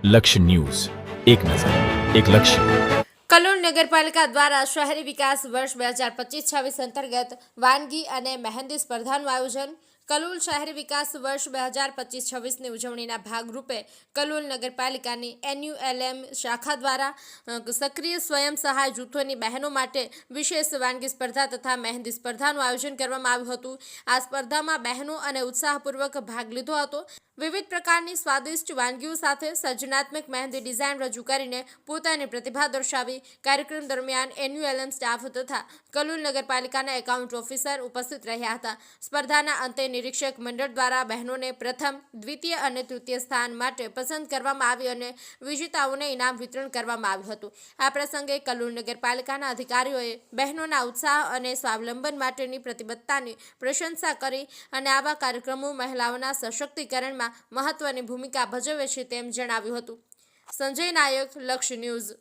લક્ષ્ય ન્યૂઝ, એક નજર, એક લક્ષ્ય. કલોલ નગરપાલિકા દ્વારા શહેરી વિકાસ વર્ષ 2025-26 અંતર્ગત વાનગી અને મહેંદી સ્પર્ધાનું આયોજન. કલોલ શહેરી વિકાસ વર્ષ 2025-26ની ઉજવણીના ભાગરૂપે કલોલ નગરપાલિકાની NULM શાખા દ્વારા સક્રિય સ્વયં સહાય જૂથોની બહેનો માટે વિશેષ વાનગી સ્પર્ધા તથા મહેંદી સ્પર્ધાનું આયોજન કરવામાં આવ્યું હતું. આ સ્પર્ધામાં બહેનો અને ઉત્સાહપૂર્વક ભાગ લીધો હતો. વિવિધ પ્રકારની સ્વાદિષ્ટ વાનગીઓ સાથે સર્જનાત્મક મહેંદી ડિઝાઇન રજૂ કરીને પોતાની પ્રતિભા દર્શાવી. કાર્યક્રમ દરમિયાન NULM સ્ટાફ તથા કલોલ નગરપાલિકાના એકાઉન્ટ ઓફિસર ઉપસ્થિત રહ્યા હતા. સ્પર્ધાના અંતે નિરીક્ષક મંડળ દ્વારા બહેનોને પ્રથમ, દ્વિતીય અને તૃતીય સ્થાન માટે પસંદ કરવામાં આવી અને વિજેતાઓને ઇનામ વિતરણ કરવામાં આવ્યું હતું. આ પ્રસંગે કલોલ નગરપાલિકાના અધિકારીઓએ બહેનોના ઉત્સાહ અને સ્વાવલંબન માટેની પ્રતિબદ્ધતાની પ્રશંસા કરી અને આવા કાર્યક્રમો મહિલાઓના સશક્તિકરણમાં મહત્વની ભૂમિકા ભજવે છે તેમ જણાવ્યું હતું. સંજય નાયક, લક્ષ્ય ન્યૂઝ.